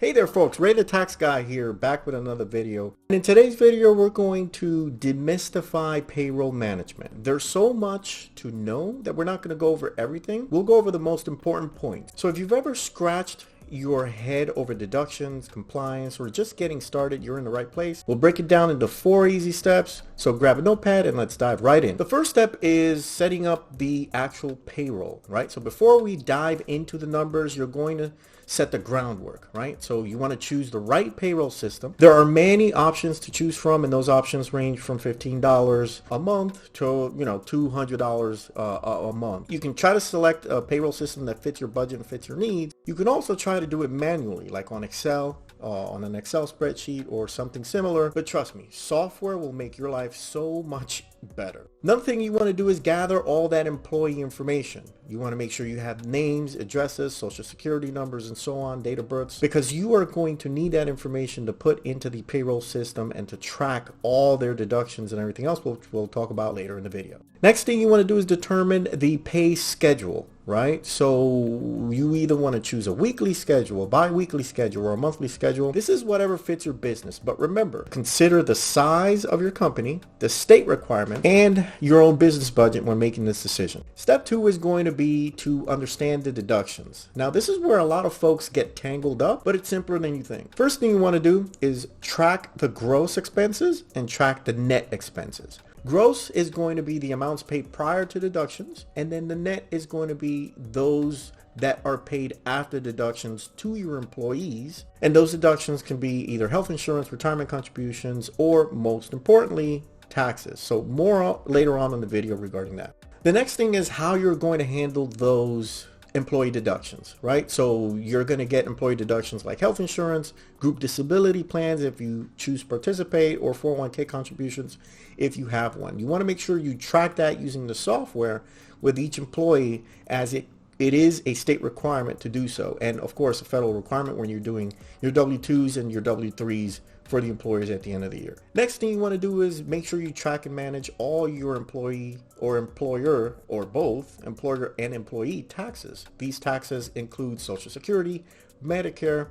Hey there folks, Ray the Tax Guy here, back with another video. And in today's video, we're going to demystify payroll management. There's so much to know that we're not going to go over everything. We'll go over the most important points. So if you've ever scratched your head over deductions, compliance, or just getting started, you're in the right place. We'll break it down into 4 easy steps. So grab a notepad and let's dive right in. The first step is setting up the actual payroll, right? So before we dive into the numbers, you're going to set the groundwork, right? So you want to choose the right payroll system. There are many options to choose from, and those options range from $15 a month to, $200 a month. You can try to select a payroll system that fits your budget and fits your needs. You can also try to do it manually, like on Excel, on an Excel spreadsheet or something similar. But trust me, software will make your life so much better. Another thing you want to do is gather all that employee information. You want to make sure you have names, addresses, social security numbers, and so on, date of births, because you are going to need that information to put into the payroll system and to track all their deductions and everything else, which we'll talk about later in the video. Next thing you want to do is determine the pay schedule, right? So you either want to choose a weekly schedule, a bi-weekly schedule, or a monthly schedule. This is whatever fits your business. But remember, consider the size of your company, the state requirement, and your own business budget when making this decision. Step 2 is going to be to understand the deductions. Now, this is where a lot of folks get tangled up, but it's simpler than you think. First thing you want to do is track the gross expenses and track the net expenses. Gross is going to be the amounts paid prior to deductions, and then the net is going to be those that are paid after deductions to your employees. And those deductions can be either health insurance, retirement contributions, or most importantly, taxes. So more later on in the video regarding that. The next thing is how you're going to handle those employee deductions, right? So you're going to get employee deductions like health insurance, group disability plans if you choose to participate, or 401k contributions if you have one. You want to make sure you track that using the software with each employee, as it is a state requirement to do so, and of course a federal requirement when you're doing your W-2s and your W-3s for the employers at the end of the year. Next thing you want to do is make sure you track and manage all your employee or employer, or both employer and employee taxes. These taxes include Social Security, Medicare,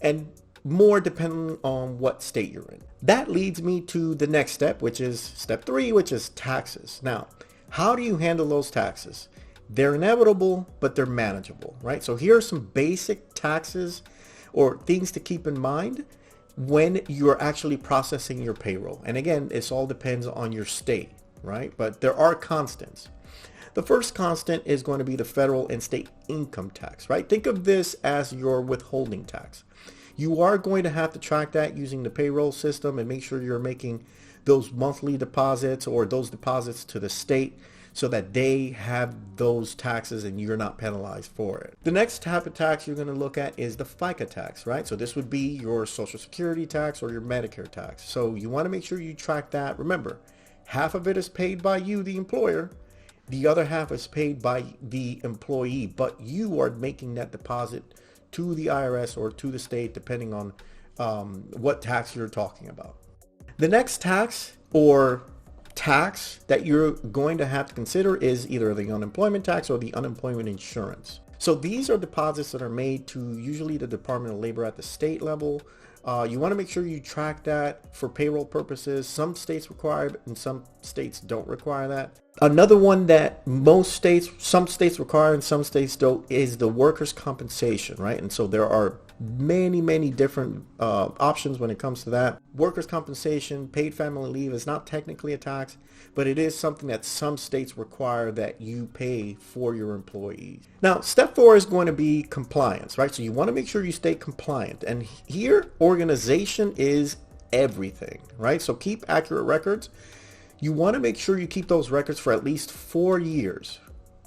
and more depending on what state you're in. That leads me to the next step, which is step 3, which is taxes. Now, how do you handle those taxes? They're inevitable, but they're manageable, right? So here are some basic taxes or things to keep in mind when you're actually processing your payroll. And again, this all depends on your state, right? But there are constants. The first constant is going to be the federal and state income tax, right? Think of this as your withholding tax. You are going to have to track that using the payroll system and make sure you're making those monthly deposits or those deposits to the state so that they have those taxes and you're not penalized for it. The next type of tax you're going to look at is the FICA tax, right? So this would be your Social Security tax or your Medicare tax. So you want to make sure you track that. Remember, half of it is paid by you, the employer. The other half is paid by the employee, but you are making that deposit to the IRS or to the state, depending on what tax you're talking about. The next tax or tax that you're going to have to consider is either the unemployment tax or the unemployment insurance. So these are deposits that are made to usually the Department of Labor at the state level. You want to make sure you track that for payroll purposes. Some states require it and some states don't require that. Another one that some states require and some states don't is the workers' compensation, right? And so there are many different options when it comes to that. Workers' compensation, paid family leave is not technically a tax, but it is something that some states require that you pay for your employees. Now, step 4 is going to be compliance, right? So you want to make sure you stay compliant. And here, organization is everything, right? So keep accurate records. You want to make sure you keep those records for at least 4 years,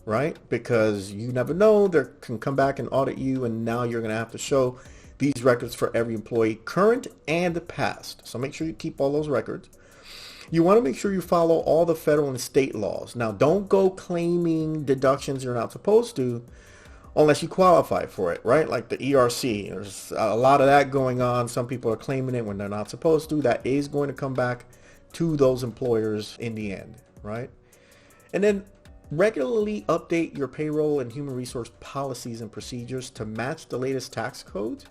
right? Because you never know, they can come back and audit you, and now you're going to have to show these records for every employee, current and past. So make sure you keep all those records. You want to make sure you follow all the federal and state laws. Now, don't go claiming deductions you're not supposed to unless you qualify for it, right? Like the ERC, there's a lot of that going on. Some people are claiming it when they're not supposed to. That is going to come back to those employers in the end, right? And then Regularly update your payroll and human resource policies and procedures to match the latest tax codes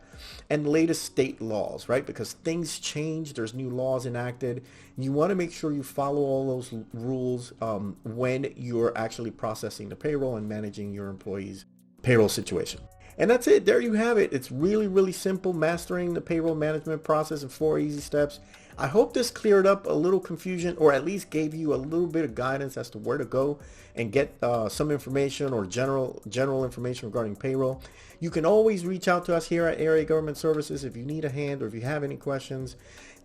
and latest state laws, right? Because things change, there's new laws enacted. You want to make sure you follow all those rules when you're actually processing the payroll and managing your employees' payroll situation. And that's it. There you have it. It's really, really simple, mastering the payroll management process in 4 easy steps. I hope this cleared up a little confusion, or at least gave you a little bit of guidance as to where to go and get some information or general information regarding payroll. You can always reach out to us here at Area Government Services if you need a hand or if you have any questions.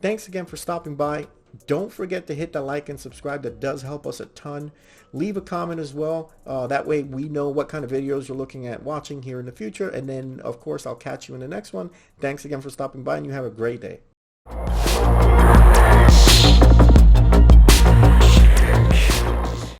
Thanks again for stopping by. Don't forget to hit the like and subscribe. That does help us a ton. Leave a comment as well. That way we know what kind of videos you're looking at watching here in the future. And then, of course, I'll catch you in the next one. Thanks again for stopping by, and you have a great day.